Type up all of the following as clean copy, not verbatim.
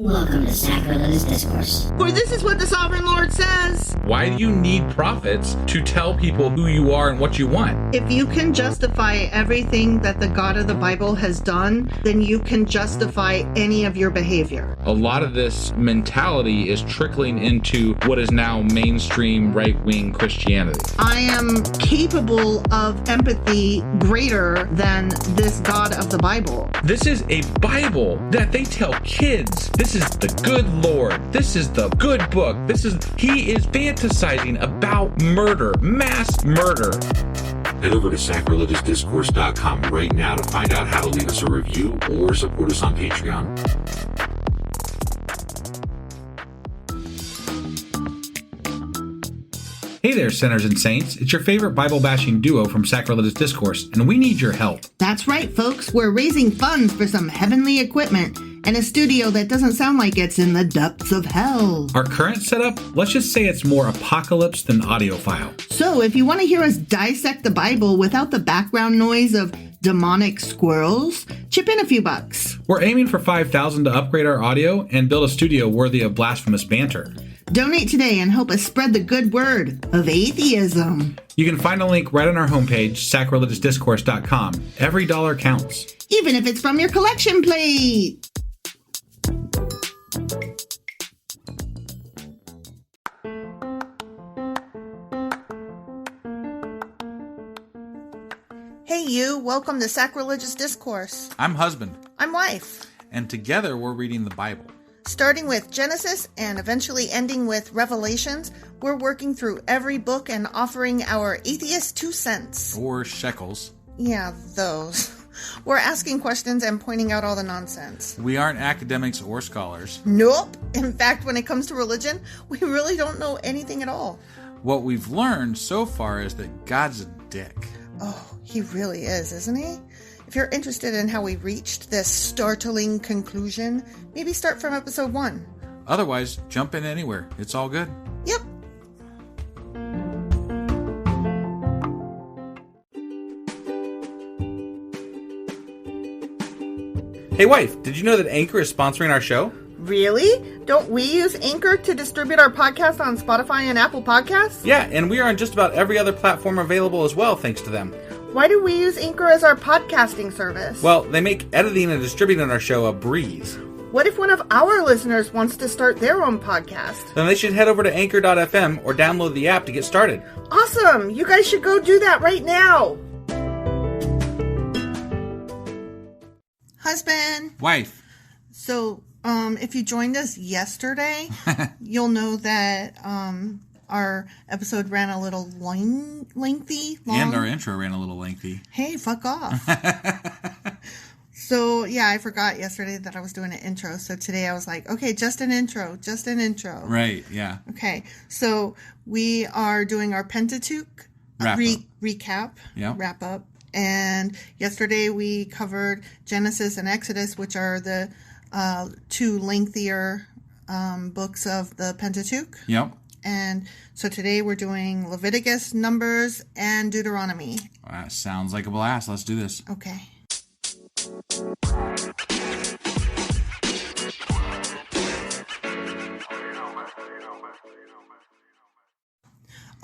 Welcome to Sacrilegious Discourse. For this is what the Sovereign Lord says. Why do you need prophets to tell people who you are and what you want? If you can justify everything that the God of the Bible has done, then you can justify any of your behavior. A lot of this mentality is trickling into what is now mainstream right-wing Christianity. I am capable of empathy greater than this God of the Bible. This is a Bible that they tell kids. This is the good Lord. This is the good book. He is fantasizing about murder, mass murder. Head over to sacrilegiousdiscourse.com right now to find out how to leave us a review or support us on Patreon. Hey there, sinners and saints. It's your favorite Bible-bashing duo from Sacrilegious Discourse, and we need your help. That's right, folks. We're raising funds for some heavenly equipment and a studio that doesn't sound like it's in the depths of hell. Our current setup, let's just say it's more apocalypse than audiophile. So if you want to hear us dissect the Bible without the background noise of demonic squirrels, chip in a few bucks. We're aiming for $5,000 to upgrade our audio and build a studio worthy of blasphemous banter. Donate today and help us spread the good word of atheism. You can find a link right on our homepage, sacrilegiousdiscourse.com. Every dollar counts. Even if it's from your collection plate. Hey you, welcome to Sacrilegious Discourse. I'm husband. I'm wife. And together we're reading the Bible. Starting with Genesis and eventually ending with Revelations, we're working through every book and offering our atheist 2 cents. Or shekels. Yeah, those. We're asking questions and pointing out all the nonsense. We aren't academics or scholars. Nope. In fact, when it comes to religion, we really don't know anything at all. What we've learned so far is that God's a dick. Oh, he really is, isn't he? If you're interested in how we reached this startling conclusion, maybe start from episode 1. Otherwise, jump in anywhere. It's all good. Yep. Hey wife, did you know that Anchor is sponsoring our show? Really? Don't we use Anchor to distribute our podcast on Spotify and Apple Podcasts? Yeah, and we are on just about every other platform available as well, thanks to them. Why do we use Anchor as our podcasting service? Well, they make editing and distributing our show a breeze. What if one of our listeners wants to start their own podcast? Then they should head over to anchor.fm or download the app to get started. Awesome! You guys should go do that right now! Husband! Wife. So, if you joined us yesterday, you'll know that our episode ran a little lengthy. And our intro ran a little lengthy. Hey, fuck off. So, yeah, I forgot yesterday that I was doing an intro. So today I was like, okay, just an intro. Right, yeah. Okay, so we are doing our Pentateuch recap, wrap up. And yesterday we covered Genesis and Exodus, which are the 2 lengthier books of the Pentateuch. Yep. And so today we're doing Leviticus, Numbers, and Deuteronomy. That sounds like a blast. Let's do this. Okay.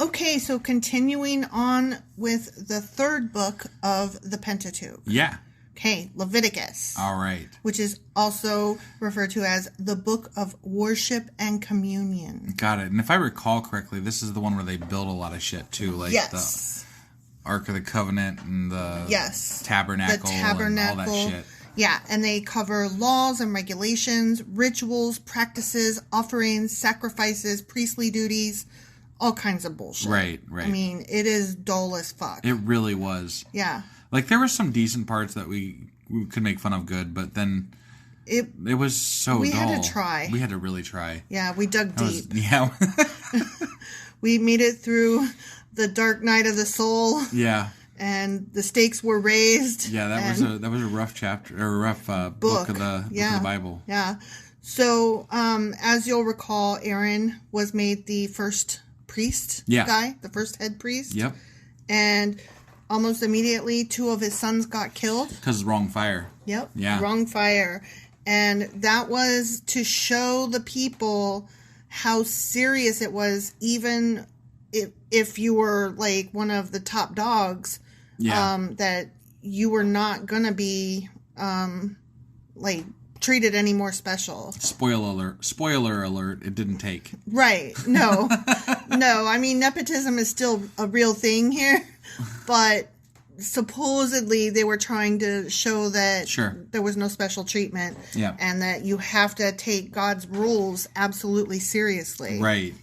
Okay, so continuing on with the 3rd book of the Pentateuch. Yeah. Okay, Leviticus. All right. Which is also referred to as the Book of Worship and Communion. Got it. And if I recall correctly, this is the one where they build a lot of shit too, like the Ark of the Covenant and the tabernacle and all that shit. Yeah, and they cover laws and regulations, rituals, practices, offerings, sacrifices, priestly duties, all kinds of bullshit. Right. I mean, it is dull as fuck. It really was. Yeah. Like, there were some decent parts that we could make fun of good, but then it was so dull. We had to try. We had to really try. Yeah, we dug deep. Yeah. We made it through the dark night of the soul. Yeah. And the stakes were raised. Yeah, that was a rough chapter, or a rough book of the Bible. Yeah. So, as you'll recall, Aaron was made the first priest guy, the first head priest. Yep. And almost immediately, 2 of his sons got killed. Because wrong fire. Yep. Yeah. Wrong fire. And that was to show the people how serious it was, even if you were like one of the top dogs, that you were not going to be like treated any more special. Spoiler alert, it didn't take. Right. No. No, I mean, nepotism is still a real thing here, but supposedly they were trying to show that there was no special treatment, and that you have to take God's rules absolutely seriously. Right.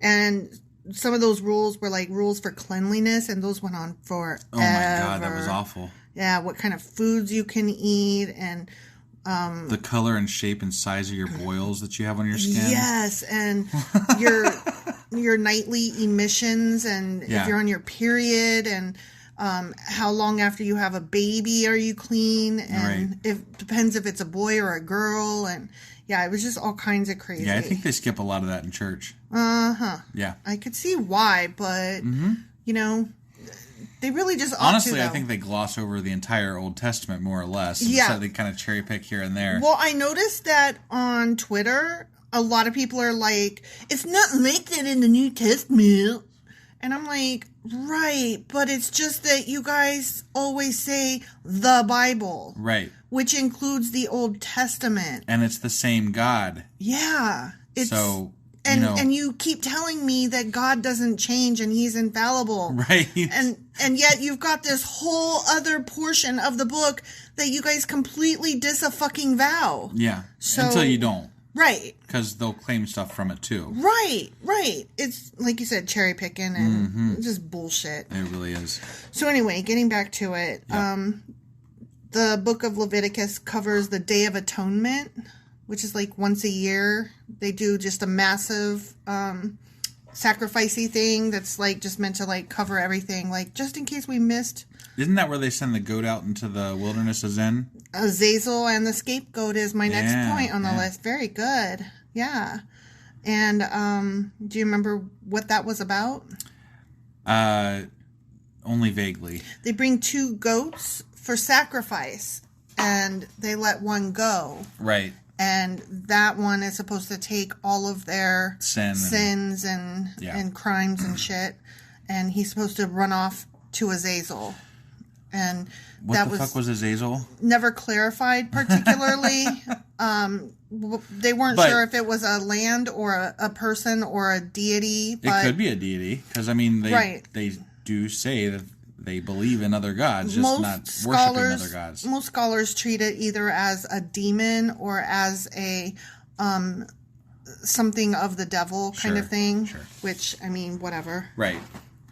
And some of those rules were like rules for cleanliness, and those went on forever. Oh my God, that was awful. Yeah, what kind of foods you can eat, and the color and shape and size of your boils that you have on your skin. Yes, and your nightly emissions, and if you're on your period, and how long after you have a baby are you clean, and it depends if it's a boy or a girl, and it was just all kinds of crazy. Yeah, I think they skip a lot of that in church. Yeah, I could see why, but you know, they really just honestly, I think they gloss over the entire Old Testament more or less. Yeah, so they kind of cherry pick here and there. Well, I noticed that on Twitter, a lot of people are like, "It's not like that in the New Testament." And I'm like, right, but it's just that you guys always say the Bible. Right. Which includes the Old Testament. And it's the same God. Yeah. And you keep telling me that God doesn't change and he's infallible. Right. And yet you've got this whole other portion of the book that you guys completely disavow. Yeah. So, until you don't. Right. Because they'll claim stuff from it, too. Right. It's, like you said, cherry picking and just bullshit. It really is. So anyway, getting back to it, the book of Leviticus covers the Day of Atonement, which is like once a year. They do just a massive sacrificey thing that's like just meant to like cover everything, like just in case we missed. Isn't that where they send the goat out into the wilderness of Zen? Azazel and the scapegoat is my next point on the list. Very good. Yeah. And do you remember what that was about? Only vaguely. They bring 2 goats for sacrifice, and they let one go. Right. And that one is supposed to take all of their sins and crimes and shit, and he's supposed to run off to Azazel. And what the fuck was Azazel? Never clarified particularly. They weren't sure if it was a land or a person or a deity. But it could be a deity, because I mean, they do say that they believe in other gods, just not worshiping other gods. Most scholars treat it either as a demon or as a something of the devil kind of thing. Sure. Which, I mean, whatever. Right.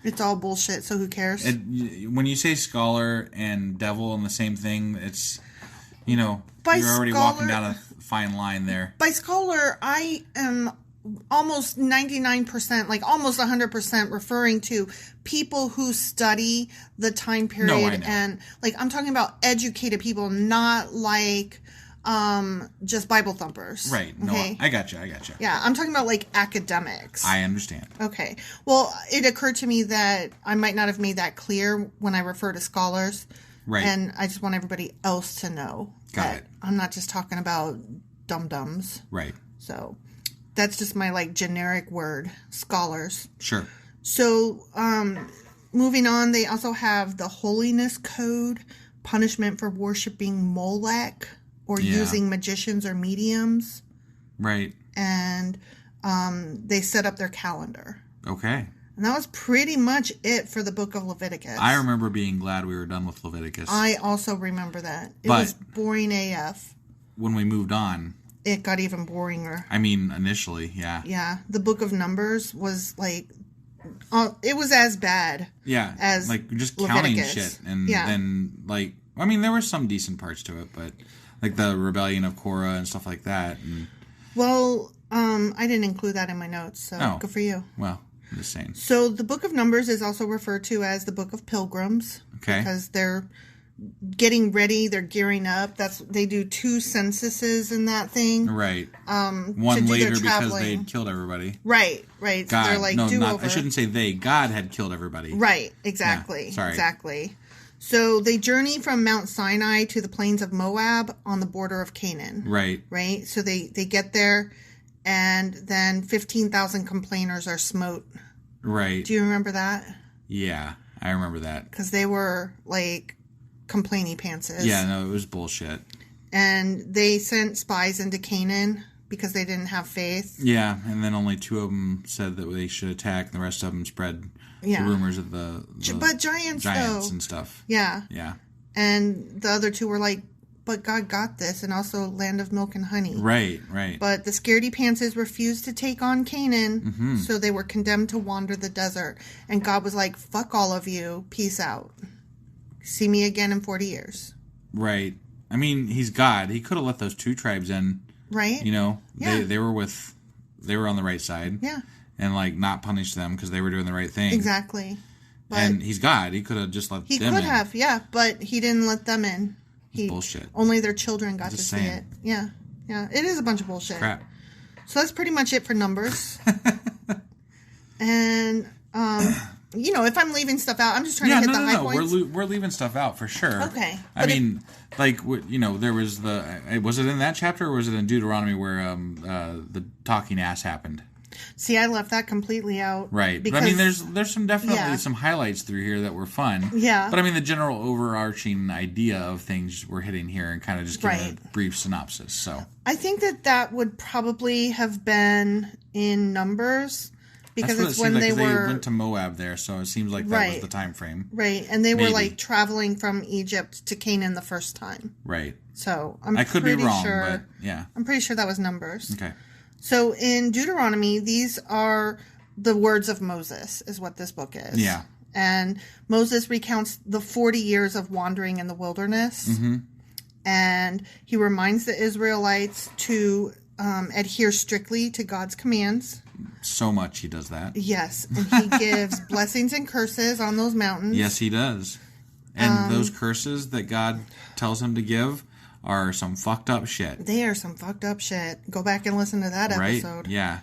It's all bullshit, so who cares? When you say scholar and devil in the same thing, it's, you know, you're already walking down a fine line there. By scholar, I am almost 99%, like almost 100% referring to people who study the time period. No, I know. And, like, I'm talking about educated people, not like just Bible thumpers. Right. No, okay? I got you. Yeah, I'm talking about like academics. I understand. Okay. Well, it occurred to me that I might not have made that clear when I refer to scholars. Right. And I just want everybody else to know that I'm not just talking about dum-dums. Right. So that's just my like generic word, scholars. Sure. So moving on, they also have the Holiness Code, punishment for worshiping Molech. Or using magicians or mediums. Right. And they set up their calendar. Okay. And that was pretty much it for the book of Leviticus. I remember being glad we were done with Leviticus. I also remember that. It was boring AF. When we moved on, it got even boringer. I mean, initially, yeah. Yeah. The book of Numbers was like, it was as bad. Yeah. As like just Leviticus. Counting shit. And then like, I mean, there were some decent parts to it, but... Like the rebellion of Korah and stuff like that. And... Well, I didn't include that in my notes, so good for you. Well, I'm just saying. So the Book of Numbers is also referred to as the Book of Pilgrims. Okay. Because they're getting ready, they're gearing up. They do 2 censuses in that thing. Right. One later because they'd killed everybody. Right. God, so they're like, I shouldn't say they. God had killed everybody. Right, exactly. Yeah, sorry. Exactly. So they journey from Mount Sinai to the plains of Moab on the border of Canaan. Right. Right? So they get there, and then 15,000 complainers are smote. Right. Do you remember that? Yeah, I remember that. Because they were, like, complaining pantses. Yeah, no, it was bullshit. And they sent spies into Canaan because they didn't have faith. Yeah, and then only 2 of them said that they should attack, and the rest of them spread the rumors of the but giants though. And stuff. Yeah. Yeah. And the other 2 were like, but God got this, and also land of milk and honey. Right, right. But the scaredy pantses refused to take on Canaan, so they were condemned to wander the desert. And God was like, fuck all of you, peace out. See me again in 40 years. Right. I mean, he's God. He could have let those 2 tribes in. Right. You know, yeah. they were on the right side. Yeah. And, like, not punish them because they were doing the right thing. Exactly. But and he's God. He could have just let them in. He could have, yeah, but he didn't let them in. Bullshit. Only their children got to see it. Yeah. Yeah. It is a bunch of bullshit. Crap. So that's pretty much it for Numbers. And, you know, if I'm leaving stuff out, I'm just trying to hit the high points. We're leaving stuff out for sure. Okay. I mean, like, you know, there was was it in that chapter or was it in Deuteronomy where the talking ass happened? See, I left that completely out. Right. But I mean, there's some definitely some highlights through here that were fun. Yeah. But I mean, the general overarching idea of things we're hitting here and kind of just giving a brief synopsis. So I think that would probably have been in Numbers because it's when they went to Moab there, so it seems like that was the time frame. Right. And they were like traveling from Egypt to Canaan the first time. Right. So I could be wrong, but yeah. I'm pretty sure that was Numbers. Okay. So in Deuteronomy, these are the words of Moses, is what this book is. Yeah. And Moses recounts the 40 years of wandering in the wilderness. Mm-hmm. And he reminds the Israelites to adhere strictly to God's commands. So much he does that. Yes. And he gives blessings and curses on those mountains. Yes, he does. And those curses that God tells him to give are some fucked up shit. They are some fucked up shit. Go back and listen to that episode. Right? Yeah.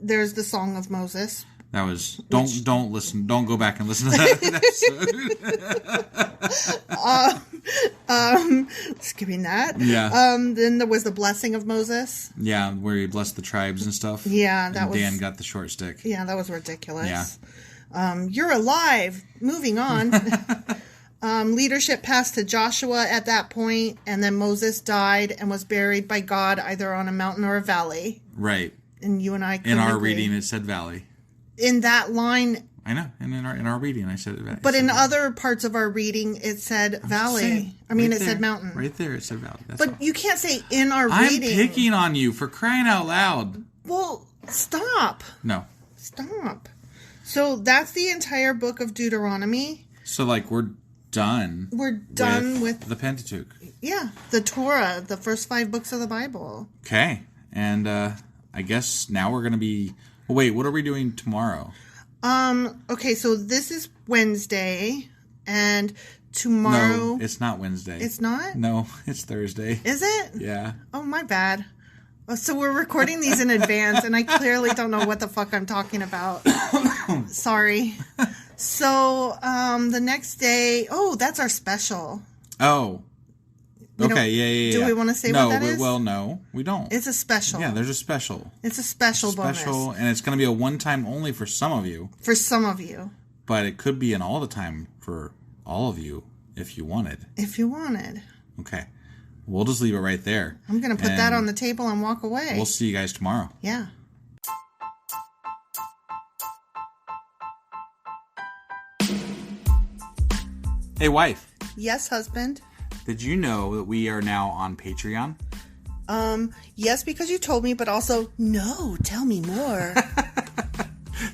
There's the Song of Moses. That was don't listen. Don't go back and listen to that episode. Skipping that. Yeah. Then there was the blessing of Moses. Yeah, where he blessed the tribes and stuff. Yeah, that and was. Dan got the short stick. Yeah, that was ridiculous. Yeah. You're alive. Moving on. Leadership passed to Joshua at that point, and then Moses died and was buried by God either on a mountain or a valley. Right. And you and I in our reading, it said valley. In that line, I know, and in our reading, I said valley. But in other parts of our reading, it said valley. I mean, it said mountain. Right there, it said valley. But you can't say in our reading. I'm picking on you for crying out loud. Well, stop. No. Stop. So that's the entire book of Deuteronomy. So, like, we're done. We're done with the Pentateuch. Yeah, the Torah, the first 5 books of the Bible. Okay, and I guess now we're going to be... Well, wait, what are we doing tomorrow? Okay, so this is Wednesday, and tomorrow... No, it's not Wednesday. It's not? No, it's Thursday. Is it? Yeah. Oh, my bad. So we're recording these in advance, and I clearly don't know what the fuck I'm talking about. Sorry. So, the next day... Oh, that's our special. Oh. Okay, yeah. Do we want to say what that is? Well, no, we don't. It's a special. Yeah, there's a special. It's a special bonus. And it's going to be a one-time only for some of you. For some of you. But it could be an all-the-time for all of you if you wanted. If you wanted. Okay. We'll just leave it right there. I'm going to put that on the table and walk away. We'll see you guys tomorrow. Yeah. Hey, wife. Yes, husband. Did you know that we are now on Patreon? Yes, because you told me, but also, no, tell me more.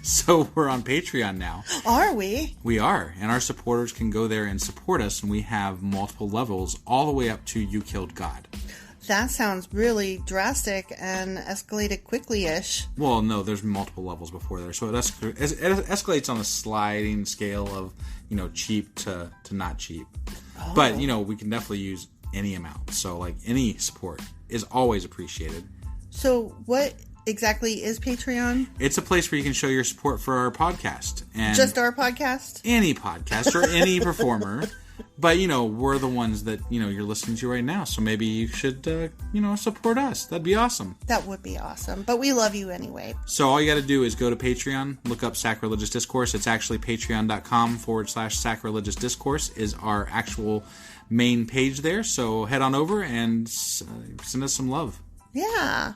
So we're on Patreon now. Are we? We are. And our supporters can go there and support us, and we have multiple levels all the way up to You Killed God. That sounds really drastic and escalated quickly-ish. Well, no, there's multiple levels before there. So it escalates on a sliding scale of, cheap to not cheap. Oh. But, we can definitely use any amount. So, any support is always appreciated. So what exactly is Patreon? It's a place where you can show your support for our podcast. And just our podcast? Any podcast or any performer. But, we're the ones that, you're listening to right now. So maybe you should, support us. That'd be awesome. That would be awesome. But we love you anyway. So all you got to do is go to Patreon, look up Sacrilegious Discourse. It's actually patreon.com/sacrilegious discourse is our actual main page there. So head on over and send us some love. Yeah.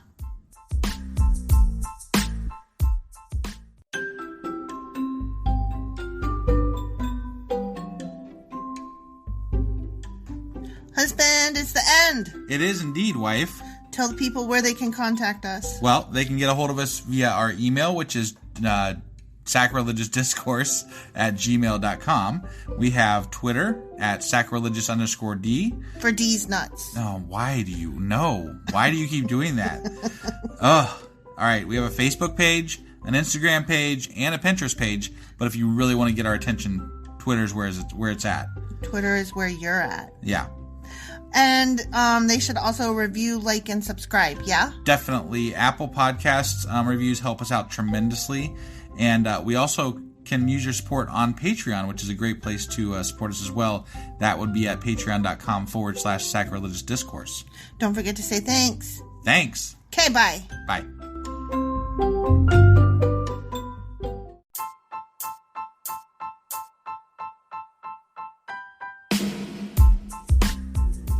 Husband, it's the end. It is indeed, wife. Tell the people where they can contact us. Well, they can get a hold of us via our email, which is sacrilegiousdiscourse@gmail.com. We have Twitter at sacrilegious_D. For D's nuts. Oh, why do you know? Why do you keep doing that? Ugh. All right, we have a Facebook page, an Instagram page, and a Pinterest page. But if you really want to get our attention, Twitter's where it's at. Twitter is where you're at. Yeah. And they should also review, like, and subscribe, yeah? Definitely. Apple Podcasts reviews help us out tremendously. And we also can use your support on Patreon, which is a great place to support us as well. That would be at patreon.com/sacrilegious discourse. Don't forget to say thanks. Thanks. Okay, bye. Bye.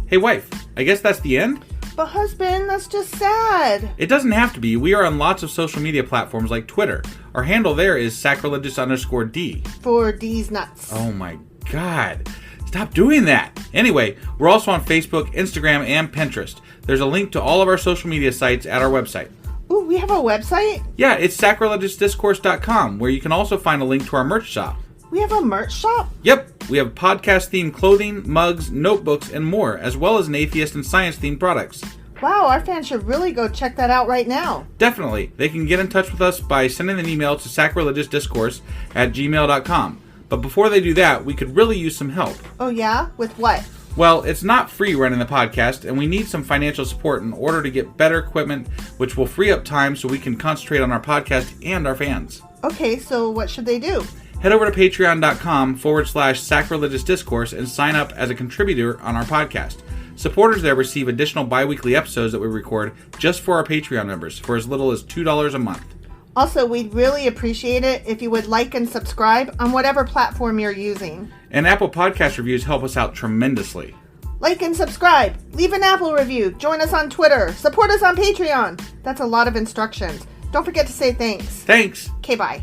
Hey, wife, I guess that's the end? But husband, that's just sad. It doesn't have to be. We are on lots of social media platforms like Twitter. Our handle there is sacrilegious_D. For D's nuts. Oh my God. Stop doing that. Anyway, we're also on Facebook, Instagram, and Pinterest. There's a link to all of our social media sites at our website. Ooh, we have a website? Yeah, it's sacrilegiousdiscourse.com, where you can also find a link to our merch shop. We have a merch shop? Yep, we have podcast-themed clothing, mugs, notebooks, and more, as well as an atheist and science-themed products. Wow, our fans should really go check that out right now. Definitely. They can get in touch with us by sending an email to sacrilegiousdiscourse@gmail.com. But before they do that, we could really use some help. Oh yeah? With what? Well, it's not free running the podcast, and we need some financial support in order to get better equipment, which will free up time so we can concentrate on our podcast and our fans. Okay, so what should they do? Head over to patreon.com/sacrilegious discourse and sign up as a contributor on our podcast. Supporters there receive additional bi-weekly episodes that we record just for our Patreon members for as little as $2 a month. Also, we'd really appreciate it if you would like and subscribe on whatever platform you're using. And Apple Podcast reviews help us out tremendously. Like and subscribe. Leave an Apple review. Join us on Twitter. Support us on Patreon. That's a lot of instructions. Don't forget to say thanks. Thanks. Okay, bye.